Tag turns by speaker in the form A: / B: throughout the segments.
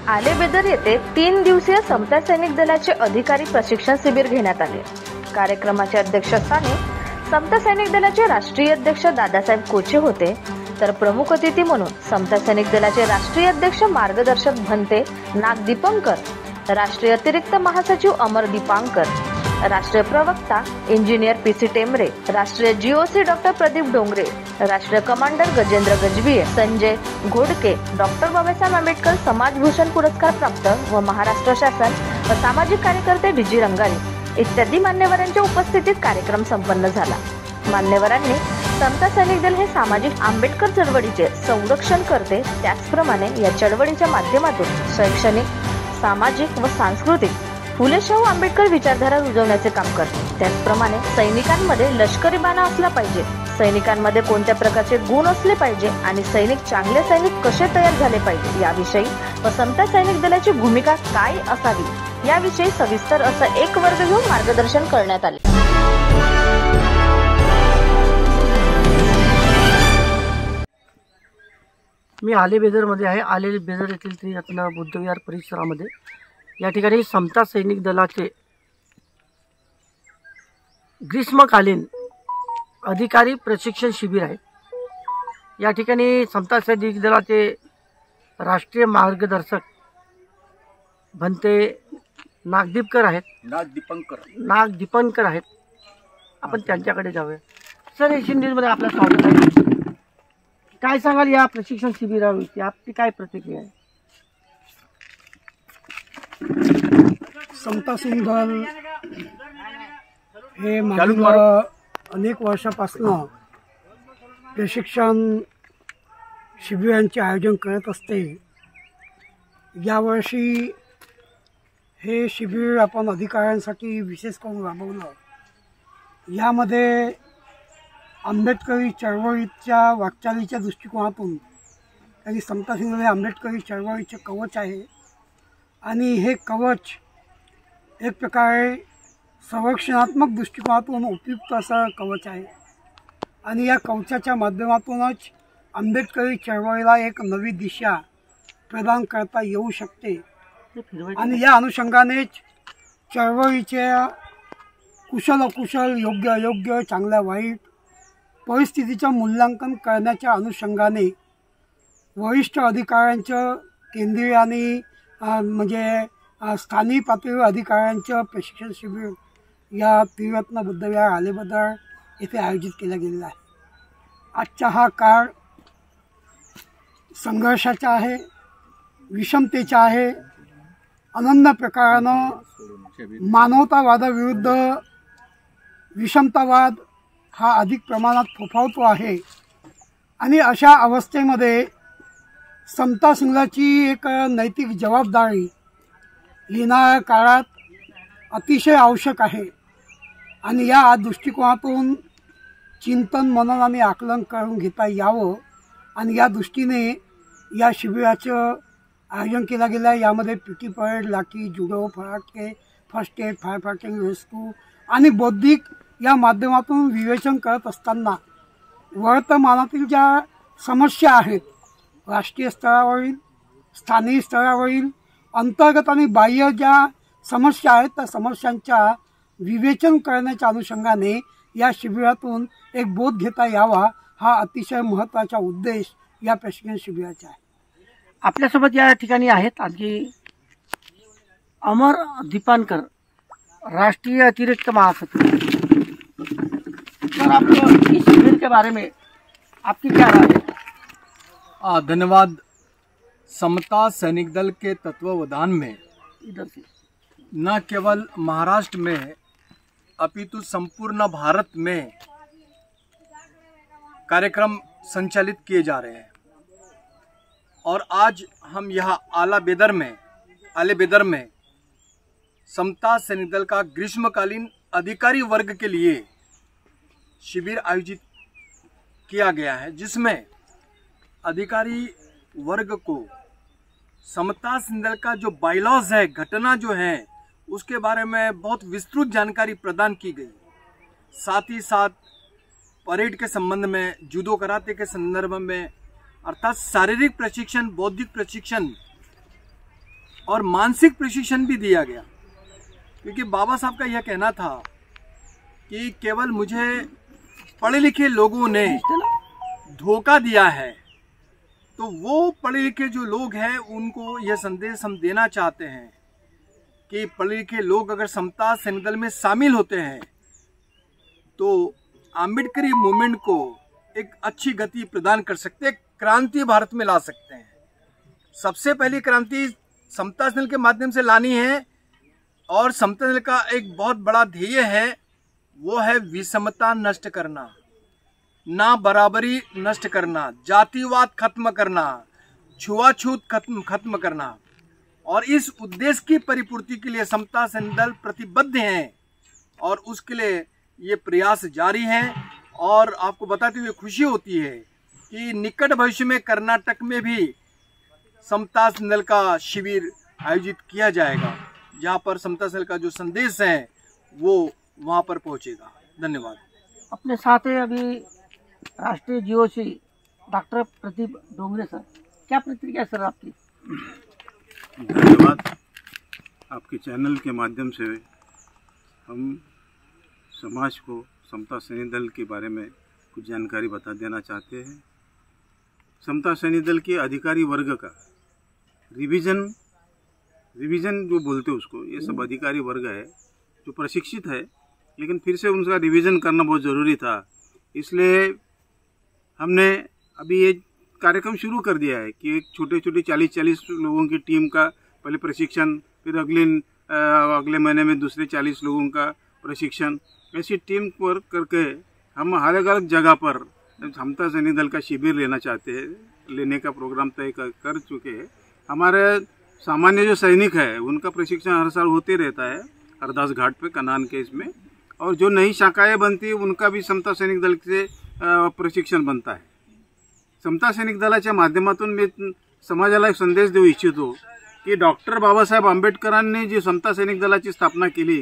A: आलेबेदर येथे 3 दिवसीय समता सैनिक दलाचे अधिकारी प्रशिक्षण शिबिर घेण्यात आले। कार्यक्रमाच्या अध्यक्षस्थानी समता सैनिक दलाचे राष्ट्रीय अध्यक्ष दादासाहेब कोचे होते, तर प्रमुख अतिथी म्हणून समता सैनिक दलाचे राष्ट्रीय अध्यक्ष मार्गदर्शक भंते नाग दीपंकर, राष्ट्रीय अतिरिक्त महासचिव अमर दीपांकर, राष्ट्रीय प्रवक्ता इंजिनियर पीसी टेमरे, राष्ट्रीय जीओसी डॉक्टर प्रदीप डोंगरे, राष्ट्रीय कमांडर गजेंद्र गजबिये, संजय घोडके, डॉक्टर बाबासाहेब आंबेडकर समाजभूषण पुरस्कार प्राप्त व महाराष्ट्र शासन व सामाजिक कार्यकर्ते डीजी रंगारी इत्यादी मान्यवरांच्या उपस्थितीत कार्यक्रम संपन्न झाला। मान्यवरांनी समता सैनिक दल हे सामाजिक आंबेडकर चळवळीचे संरक्षण करते, त्याचप्रमाणे या चळवळीच्या माध्यमातून शैक्षणिक, सामाजिक व सांस्कृतिक फुले शाहू आंबेडकर विचारधारा रुजवण्याचे काम करते। त्याचप्रमाणे सैनिकांमध्ये लष्करी बाणा असला पाहिजे, सैनिकांमध्ये कोणत्या प्रकारचे गुण असले पाहिजे आणि सैनिक चांगले सैनिक कसे तयार झाले पाहिजे याविषयी व समता सैनिक दलाची भूमिका काय असावी याविषयी सविस्तर असं एक वर्ग घेऊन मार्गदर्शन करण्यात आले।
B: मी आलेबेदरमध्ये आहे। आलेबेदर येथील त्रिरत्न बुद्धविहार परिसरामध्ये या ठिकाणी समता सैनिक दलाचे ग्रीष्मकालीन अधिकारी प्रशिक्षण शिबिर आहे। या ठिकाणी समता सैनिक दलाचे राष्ट्रीय मार्गदर्शक भंते नाग दीपंकर आहेत। आपण त्यांच्याकडे जाऊया। सर, एशियन न्यूजमध्ये आपलं स्वागत आहे। काय सांगाल या प्रशिक्षण शिबिराविषयी, आपली काय प्रतिक्रिया आहे?
C: समता सैनिक दल हे मागील अनेक वर्षापासून प्रशिक्षण शिबिरांचे आयोजन करत असते। यावर्षी हे शिबिर आपण अधिकाऱ्यांसाठी विशेष करून राबवलं। यामध्ये आंबेडकरी चळवळीच्या वाटचालीच्या दृष्टिकोनातून आणि समता सैनिक दल आंबेडकरी चळवळीचे कवच आहे आणि हे कवच एक प्रकारे संरक्षणात्मक दृष्टिकोनातून उपयुक्त असं कवच आहे आणि या कवचाच्या माध्यमातूनच आंबेडकरी चळवळीला एक नवी दिशा प्रदान करता येऊ शकते आणि या अनुषंगानेच चळवळीच्या कुशल अकुशल, योग्य अयोग्य, चांगल्या वाईट परिस्थितीचं मूल्यांकन करण्याच्या अनुषंगाने वरिष्ठ अधिकाऱ्यांचं केंद्रीय आणि म्हणजे स्थानिक पातळीवर अधिकाऱ्यांचं प्रशिक्षण शिबिर या त्रिरत्न बुद्धविहार आलेबेदर येथे आयोजित केला गेलेला आहे। आजचा हा काळ संघर्षाचा आहे, विषमतेचा आहे। अनन्य प्रकारानं मानवतावादाविरुद्ध विषमतावाद हा अधिक प्रमाणात फोफावतो आहे आणि अशा अवस्थेमध्ये समता सैनिक दलाची एक नैतिक जबाबदारी येणाऱ्या काळात अतिशय आवश्यक आहे आणि या दृष्टिकोनातून चिंतन, मनन आणि आकलन करून घेता यावं आणि या दृष्टीने या शिबिराचं आयोजन केलं गेलं आहे। यामध्ये पीटी परेड, लाठी, judo, karate, first aid, fire fighting, rescue आणि बौद्धिक या माध्यमातून विवेचन करत असताना वर्तमानातील ज्या समस्या आहेत, राष्ट्रीय स्तरावरील, स्थानिक स्तरावरील, अंतर्गत आणि बाह्य ज्या समस्या आहेत त्या समस्यांच्या विवेचन करण्याच्या अनुषंगाने या शिबिरातून एक बोध घेता यावा हा अतिशय महत्त्वाचा उद्देश या प्रशिक्षण शिबिराचा आहे।
B: आपल्यासोबत या ठिकाणी आहेत आणखी अमर दीपांकर, राष्ट्रीय अतिरिक्त महासचिव। सर, आप इस शिविर के बारे में आपकी क्या राय है?
D: धन्यवाद। समता सैनिक दल के तत्वावधान में
B: इधर से
D: न केवल महाराष्ट्र में अपितु संपूर्ण भारत में कार्यक्रम संचालित किए जा रहे हैं और आज हम यहाँ आलेबेदर में समता सैनिक दल का ग्रीष्मकालीन अधिकारी वर्ग के लिए शिविर आयोजित किया गया है, जिसमें अधिकारी वर्ग को समता सैनिक दल का जो बायलॉज है, घटना जो है, उसके बारे में बहुत विस्तृत जानकारी प्रदान की गई। साथ ही साथ परेड के संबंध में, जूडो कराटे के संदर्भ में, अर्थात शारीरिक प्रशिक्षण, बौद्धिक प्रशिक्षण और मानसिक प्रशिक्षण भी दिया गया, क्योंकि बाबा साहब का यह कहना था कि केवल मुझे पढ़े लिखे लोगों ने धोखा दिया है, तो वो पढ़े लिखे जो लोग हैं उनको यह संदेश हम देना चाहते हैं कि पढ़े लिखे लोग अगर समता सैनिक दल में शामिल होते हैं तो आम्बेडकरी मूवमेंट को एक अच्छी गति प्रदान कर सकते हैं, क्रांति भारत में ला सकते हैं। सबसे पहली क्रांति समता सैनिक के माध्यम से लानी है, और समता सैनिक का एक बहुत बड़ा ध्येय है, वो है विषमता नष्ट करना, ना बराबरी नष्ट करना, जातिवाद खत्म करना, छुआछूत खत्म करना। और इस उद्देश्य की परिपूर्ति के लिए समता सैनिक दल प्रतिबद्ध हैं और उसके लिए ये प्रयास जारी हैं। और आपको बताते हुए खुशी होती है कि निकट भविष्य में कर्नाटक में भी समता सैनिक दल का शिविर आयोजित किया जाएगा, जहाँ पर समता सैनिक का जो संदेश है वो वहाँ पर पहुँचेगा। धन्यवाद।
B: अपने साथ है अभी राष्ट्रीय GOC doctor Pradeep Dongre sir, क्या प्रतिक्रिया सर आपकी?
E: धन्यवाद। आपके चैनल के माध्यम से हम समाज को समता सैनिक दल के बारे में कुछ जानकारी बता देना चाहते हैं। समता सैनिक दल के अधिकारी वर्ग का रिवीजन जो बोलते हैं उसको, ये सब अधिकारी वर्ग है जो प्रशिक्षित है, लेकिन फिर से उनका रिवीजन करना बहुत ज़रूरी था। इसलिए हमने अभी ये कार्यक्रम शुरू कर दिया है कि एक छोटे 40 लोगों की टीम का पहले प्रशिक्षण, फिर अगले महीने में दूसरे 40 लोगों का प्रशिक्षण, ऐसी टीम वर्क करके हम अलग अलग जगह पर समता सैनिक दल का शिविर लेना चाहते हैं, लेने का प्रोग्राम तय कर चुके हैं। हमारे सामान्य जो सैनिक है उनका प्रशिक्षण हर साल होते रहता है हरदास घाट पे कनान के इसमें, और जो नई शाखाएं बनती है उनका भी समता सैनिक दल से प्रशिक्षण बनता है। समता सैनिक दलाच्या माध्यमातून मी समाजाला एक संदेश देऊ इच्छितो की डॉक्टर बाबासाहेब आंबेडकरांनी जी समता सैनिक दलाची स्थापना केली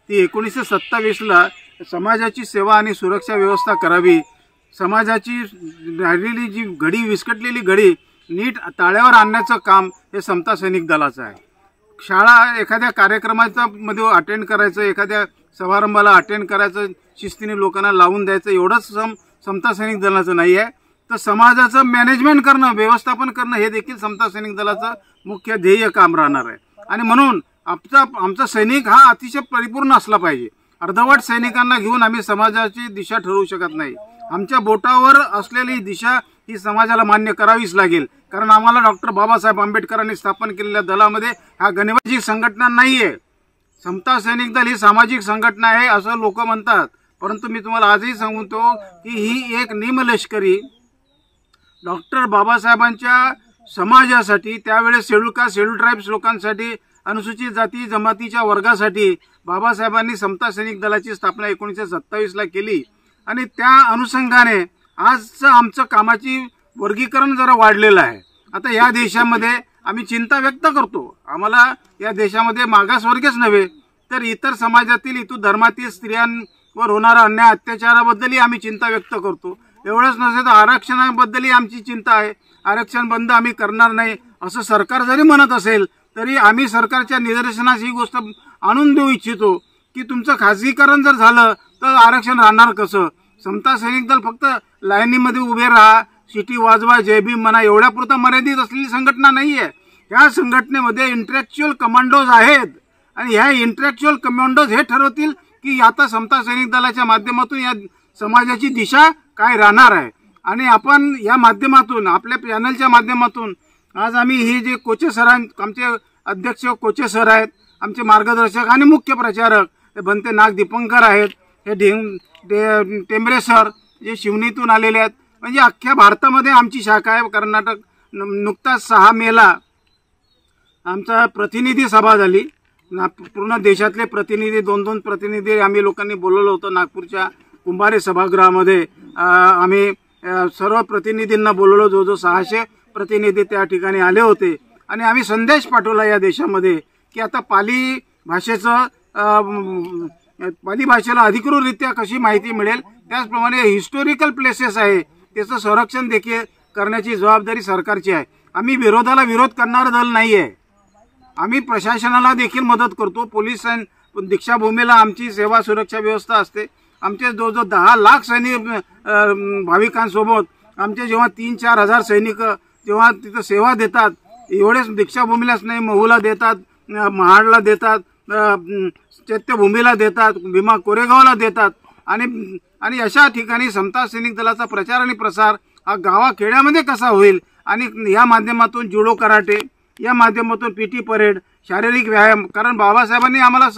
E: ती 1927ला समाजाची सेवा आणि सुरक्षा व्यवस्था करावी, समाजाची राहिलेली जी घडी विस्कटलेली घडी नीट ताळ्यावर आणण्याचं काम हे समता सैनिक दलाचं आहे। शाळा एखाद्या कार्यक्रमाचा मध्ये अटेंड करायचं, एखाद्या समारंभाला अटेंड करायचं, शिस्तीने लोकांना लावून द्यायचं एवढंच समता सैनिक दलाचं नाही आहे, तर समाजाचं मॅनेजमेंट करणं, व्यवस्थापन करणं हे देखील समता सैनिक दलाचं मुख्य ध्येय काम राहणार आहे। आणि म्हणून आमचा सैनिक हा अतिशय परिपूर्ण असला पाहिजे। अर्धवट सैनिकांना घेऊन आम्ही समाजाची दिशा ठरवू शकत नाही। आमच्या बोटावर असलेली दिशा ही समाजाला मान्य करावीच लागेल, कारण आम्हाला डॉक्टर बाबासाहेब आंबेडकरांनी स्थापन केलेल्या दलामध्ये हा गणवाजी संघटना नाहीये। समता सैनिक दल ही सामाजिक संघटना आहे असं लोक म्हणतात, परंतु मी तुम्हाला आजही सांगतो की ही एक निमलष्करी डॉक्टर बाबासाहेबांच्या समाजासाठी, त्यावेळेस शेड्यूल कास्ट शेड्यूल ट्राइब्स लोकांसाठी, अनुसूचित जाती जमातीच्या वर्गासाठी बाबासाहेबांनी समता सैनिक दलाची स्थापना 1927ला केली। आणि त्या अनुषंगाने आजचं आमचं कामाची वर्गीकरण जरा वाढलेलं आहे। आता या देशामध्ये आम्ही चिंता व्यक्त करतो, आम्हाला या देशामध्ये मागासवर्गीयच नव्हे तर इतर समाजातील इतर धर्मातील स्त्रियांवर होणारा अन्याय अत्याचाराबद्दलही आम्ही चिंता व्यक्त करतो। एवढंच नव्हे तर आरक्षणाबद्दलही आमची चिंता आहे। आरक्षण बंद आम्ही करणार नाही असं सरकार जरी म्हणत असेल तरी आम्ही सरकारच्या निदर्शनास ही गोष्ट आणून देऊ इच्छितो की तुमचं खाजगीकरण जर झालं तर आरक्षण राहणार कसं। समता सैनिक दल फक्त लाईनीमध्ये उभे राहा, शिटी वाजवा, जय भीम म्हणा एवढ्यापुरता मर्यादित असलेली संघटना नाहीये। या संघटनेमध्ये इंटलेक्च्युअल कमांडोज आहेत आणि ह्या इंटलेक्च्युअल कमांडोज हे ठरवतील की आता समता सैनिक दलाच्या माध्यमातून या समाजाची दिशा काय राहणार आहे। आणि आपण या माध्यमातून आपल्या चॅनलच्या माध्यमातून आज आम्ही ही जे कोचे सर आमचे अध्यक्ष कोचे सर आहेत, आमचे मार्गदर्शक आणि मुख्य प्रचारक हे बनते नाग दीपंकर आहेत, हे टेंबरे सर जे शिवनीतून आलेले आहेत, म्हणजे अख्ख्या भारतामध्ये आमची शाखा आहे। कर्नाटक नुकताच 6 मेला आमचा प्रतिनिधी सभा झाली, पूर्ण देशातले प्रतिनिधी 2-2 प्रतिनिधी आम्ही लोकांनी बोलवलं होतं। नागपूरच्या कुंभारे सभागृहामध्ये आम्ही सर्व प्रतिनिधींना बोलवलं, जो 600 प्रतिनिधी त्या ठिकाणी आले होते। आणि आम्ही संदेश पाठवला या देशामध्ये की आता पाली भाषेला अधिकृतरित्या कशी माहिती मिळेल, त्याचप्रमाणे हिस्टोरिकल प्लेसेस आहे त्याचं संरक्षण देखील करण्याची जबाबदारी सरकारची आहे। आम्ही विरोधाला विरोध करणारं दल नाहीये। आम्ही प्रशासनाला देखील मदत करतो. पोलीस दीक्षाभूमीला आमची सेवा सुरक्षा व्यवस्था असते. आमचे जवळजवळ 10 लाख सैनिक भाविकांसोबत आमचे जेव्हा 3-4 हजार सैनिक जेव्हा तिथं सेवा देतात, एवढेच दीक्षाभूमीलाच नाही, महूला देतात, महाडला देतात, चैत्यभूमीला देतात, भीमा कोरेगावला देतात. आणि अशा ठिकाणी समता सैनिक दलाचा प्रचार आणि प्रसार हा गावाखेड्यामध्ये कसा होईल, आणि या माध्यमातून जुडो कराटे, या माध्यमातून पीटी परेड, शारीरिक व्यायाम, कारण बाबासाहेबांनी आम्हाला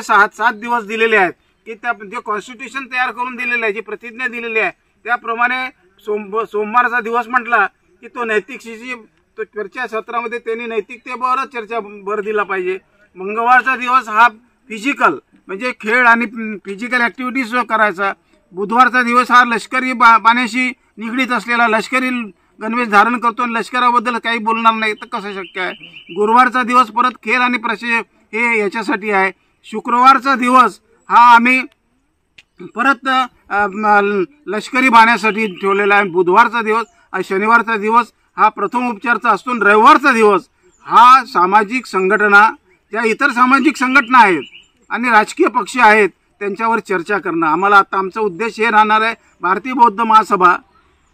E: 7 दिवस दिलेले आहेत की जे कॉन्स्टिट्यूशन तयार करून दिलेलं आहे, जी प्रतिज्ञा दिलेली आहे त्याप्रमाणे सोमवारचा दिवस म्हटला की तो नैतिकतेची तो चर्चा सत्रामध्ये त्यांनी नैतिकतेवरच चर्चा भर दिला पाहिजे. मंगळवारचा दिवस हा फिजिकल म्हणजे खेळ आणि फिजिकल ऍक्टिव्हिटीज करायचा. बुधवारचा दिवस हा लष्करी बाण्याशी निगडीत असलेला लष्करी गणवेश धारण करतो आणि लष्कराबद्दल काही बोलणार नाही तर कसं शक्य आहे. गुरुवारचा दिवस परत खेळ आणि हे याच्यासाठी आहे. शुक्रवारचा दिवस हा आम्ही परत लष्करी बाण्यासाठी ठेवलेला आहे. बुधवारचा दिवस, शनिवारचा दिवस हा प्रथम उपचारचा असतो. रविवारचा दिवस हा सामाजिक संघटना, ज्या इतर सामाजिक संघटना आहेत आणि राजकीय पक्ष आहेत त्यांच्यावर चर्चा करणं. आम्हाला आता आमचा उद्देश हे राहणार आहे, भारतीय बौद्ध महासभा,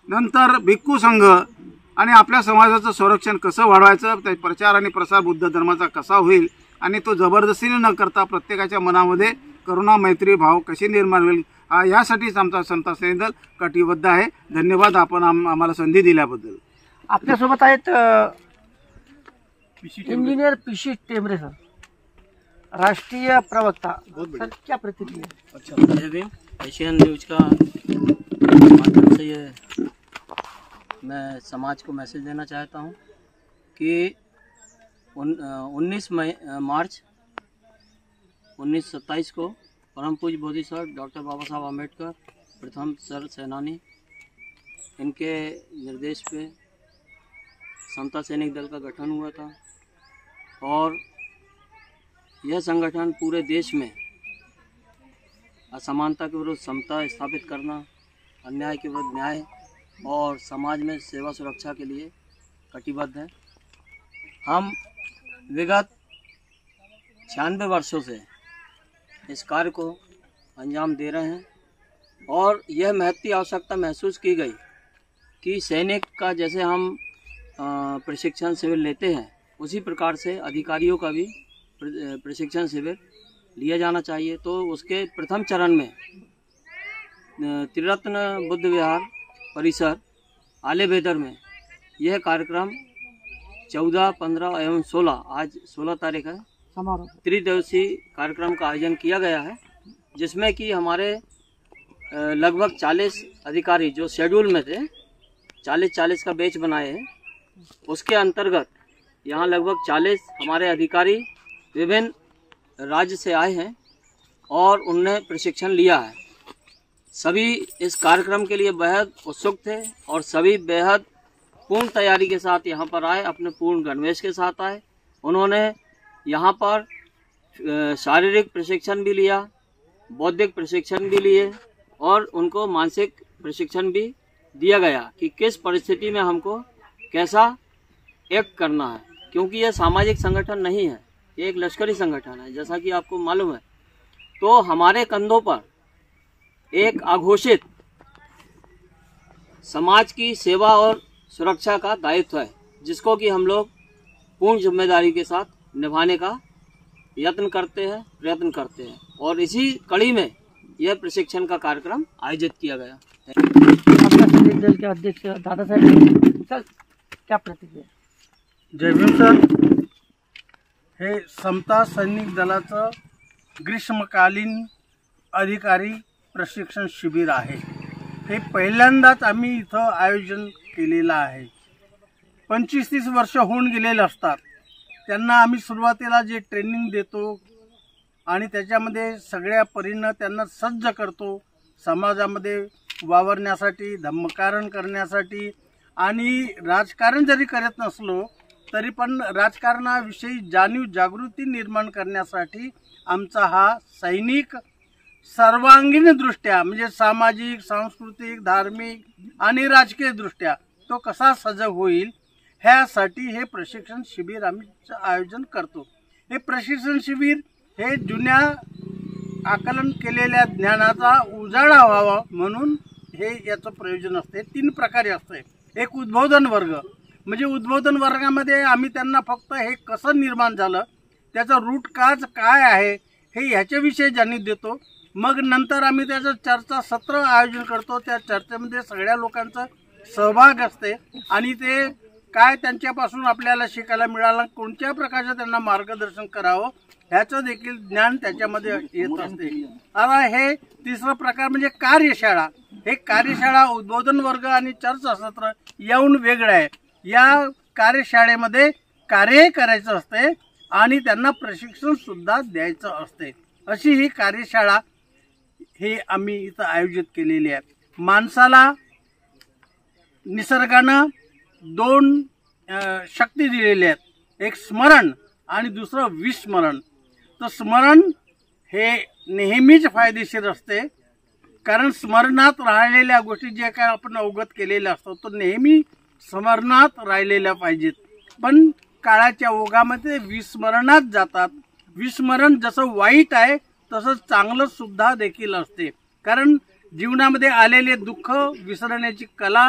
E: नंतर भिक्खू संघ आणि आपल्या समाजाचं संरक्षण कसं वाढवायचं, त्या प्रचार आणि प्रसार बुद्ध धर्माचा कसा होईल आणि तो जबरदस्तीने न करता प्रत्येकाच्या मनामध्ये करुणा मैत्री भाव कसे निर्माण होईल, यासाठीच आमचा समता सैनिक दल कटिबद्ध आहे. धन्यवाद आपण आम्हाला संधी दिल्याबद्दल.
B: आपल्यासोबत आहेत इंजिनियर पीसी टेमरे सर, राष्ट्रीय प्रवक्ता. सर क्या प्रतिक्रिया?
F: अच्छा, जय भीम. एशियन न्यूज का माध्यम से ये मैं समाज को मैसेज देना चाहता हूँ कि 19 मार्च 1927 को परम पूज्य बोधि सर डॉक्टर बाबा साहब आम्बेडकर, प्रथम सर सेनानी, इनके निर्देश पे समता सैनिक दल का गठन हुआ था और यह संगठन पूरे देश में असमानता के विरुद्ध समता स्थापित करना, अन्याय के विरुद्ध न्याय और समाज में सेवा सुरक्षा के लिए कटिबद्ध है. हम विगत 96 वर्षों से इस कार्य को अंजाम दे रहे हैं और यह महत्ती आवश्यकता महसूस की गई कि सैनिक का जैसे हम प्रशिक्षण शिविर लेते हैं उसी प्रकार से अधिकारियों का भी प्रशिक्षण शिविर लिया जाना चाहिए. तो उसके प्रथम चरण में त्रिरत्न बुद्ध विहार परिसर आले बेदर में यह कार्यक्रम 14, 15 एवं 16, आज 16 तारीख है, त्रिदिवसीय कार्यक्रम का आयोजन किया गया है, जिसमें कि हमारे लगभग 40 अधिकारी जो शेड्यूल में थे, 40 का बैच बनाए हैं. उसके अंतर्गत यहाँ लगभग 40 हमारे अधिकारी विभिन्न राज्य से आए हैं और उनने प्रशिक्षण लिया है. सभी इस कार्यक्रम के लिए बेहद उत्सुक थे और सभी बेहद पूर्ण तैयारी के साथ यहाँ पर आए, अपने पूर्ण गणवेश के साथ आए. उन्होंने यहाँ पर शारीरिक प्रशिक्षण भी लिया, बौद्धिक प्रशिक्षण भी लिए और उनको मानसिक प्रशिक्षण भी दिया गया कि किस परिस्थिति में हमको कैसा एक्ट करना है, क्योंकि यह सामाजिक संगठन नहीं है, ये एक लश्करी संगठन है जैसा कि आपको मालूम है. तो हमारे कंधों पर एक अघोषित समाज की सेवा और सुरक्षा का दायित्व है, जिसको कि हम लोग पूर्ण जिम्मेदारी के साथ निभाने का प्रयत्न करते हैं और इसी कड़ी में यह प्रशिक्षण का कार्यक्रम आयोजित किया गया.
B: आपल्या सैनिक दल के अध्यक्ष दादा साहेब, सर क्या प्रतिक्रिया?
C: जय भीम सर. हे समता सैनिक दलाचं ग्रीष्मकालीन अधिकारी प्रशिक्षण शिबिर आहे. हे पहिल्यांदाच आम्ही इथं आयोजन केलेलं आहे. 25-30 वर्ष होऊन गेलेले असतात. त्यांना आम्ही सुरुवातीला जे ट्रेनिंग देतो आणि त्याच्यामध्ये सगळ्या परीनं त्यांना सज्ज करतो समाजामध्ये वावरण्यासाठी, धम्मकारण करण्यासाठी. आणि राजकारण जरी करत नसलो तरी पण राजकारणाविषयी जाणीव जागृती निर्माण करण्यासाठी आमचा हा सैनिक सर्वांगीण दृष्ट्या म्हणजे सामाजिक, सांस्कृतिक, धार्मिक आणि राजकीय दृष्ट्या तो कसा सजग होईल
G: ह्यासाठी हे प्रशिक्षण शिबिर आम्ही आयोजन करतो। हे प्रशिक्षण शिबिर हे जुन्या आकलन केलेल्या ज्ञानाचा उजाळा व्हावा म्हणून हे याचं प्रयोजन असते। 3 प्रकारे असते। एक उद्बोधन वर्ग, म्हणजे उद्बोधन वर्गामध्ये आम्ही त्यांना फक्त हे कसं निर्माण झालं, त्याचा रूट काज काय आहे हे ह्याच्याविषयी जाणीव देतो। मग नंतर आम्ही त्याचं चर्चा सत्र आयोजन करतो। त्या चर्चेमध्ये सगळ्या लोकांचा सहभाग असते आणि ते काय त्यांच्यापासून आपल्याला शिकायला मिळालं, कोणत्या प्रकारचं त्यांना मार्गदर्शन करावं ह्याचं देखील ज्ञान त्याच्यामध्ये येत असते। आता हे 3रा प्रकार म्हणजे कार्यशाळा। हे कार्यशाळा उद्बोधन वर्ग आणि चर्चासत्र याहून वेगळं आहे। या कार्यशाळेमध्ये कार्य करायचं असते आणि त्यांना प्रशिक्षण सुद्धा द्यायचं असते। अशी ही कार्यशाळा हे आम्ही इथं आयोजित केलेली आहे। माणसाला निसर्गानं 2 शक्ती दिलेल्या आहेत, एक स्मरण आणि दुसरं विस्मरण। तर स्मरण हे नेहमीच फायदेशीर असते, कारण स्मरणात राहिलेल्या गोष्टी जे काय आपण अवगत केलेल्या असतात तो नेहमी स्मरणात राहिलेल्या पाहिजेत। पण काळाच्या ओघामध्ये विस्मरणात जातात। विस्मरण जसं वाईट आहे तसंच चांगलं सुद्धा देखील असते, कारण जीवनामध्ये आलेले दुःख विसरण्याची कला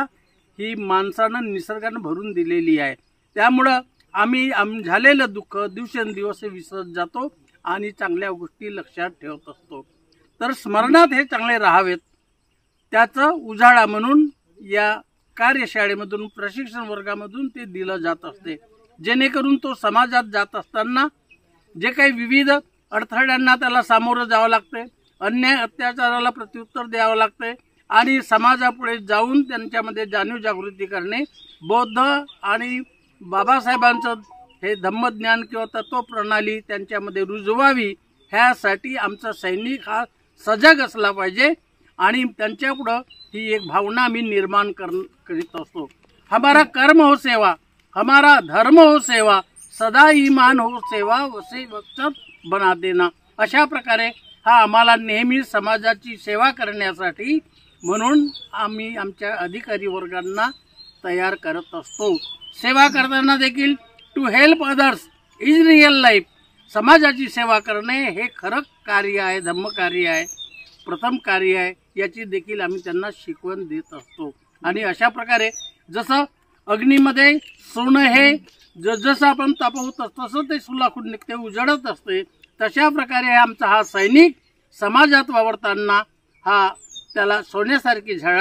G: ही माणसानं निसर्गानं भरून दिलेली आहे। त्यामुळं आम्ही झालेलं दुःख दिवसेंदिवस विसरत जातो आणि चांगल्या गोष्टी लक्षात ठेवत असतो। तर स्मरणात हे चांगले राहावेत त्याचा उजाळा म्हणून या कार्यशाळेमधून प्रशिक्षण वर्गामधून ते दिलं जात असते, जेणेकरून तो समाजात जात असताना जे काही विविध अडथळ्यांना त्याला सामोरं जावं लागते, अन्याय अत्याचाराला प्रत्युत्तर द्यावं लागते आणि समाजापुढे जाऊन त्यांच्यामध्ये जाणीव जागृती करणे, बौद्ध आणि बाबासाहेबांचं हे धम्मज्ञान किंवा तत्वप्रणाली त्यांच्यामध्ये रुजवावी ह्यासाठी आमचा सैनिक हा सजग असला पाहिजे आणि त्यांच्यापुढं ही एक भावना आम्ही निर्माण करीत असतो। हमारा कर्म हो सेवा, हमारा धर्म हो सेवा, सदा ईमान हो सेवा, वसे वक्षत बना देना। अशा प्रकारे हा आम्हाला नेहमी समाजाची सेवा करण्यासाठी म्हणून आम्ही आमच्या अधिकारी वर्गांना तयार करत असतो। सेवा करताना देखील to help others is real life, समाजाची सेवा करणे हे खरं कार्य आहे, धम्मकार्य आहे, प्रथम कार्य आहे। याची देखील आम्ही त्यांना शिकवण देत असतो आणि अशा प्रकारे जसं अग्नीमध्ये सोनं हे जसं आपण तापवतो तसं ते सुलाखून निघते, उजळत असते, तशा प्रकारे आमचा हा सैनिक समाजात वावरताना हा त्याला सोन्यासारखी झळा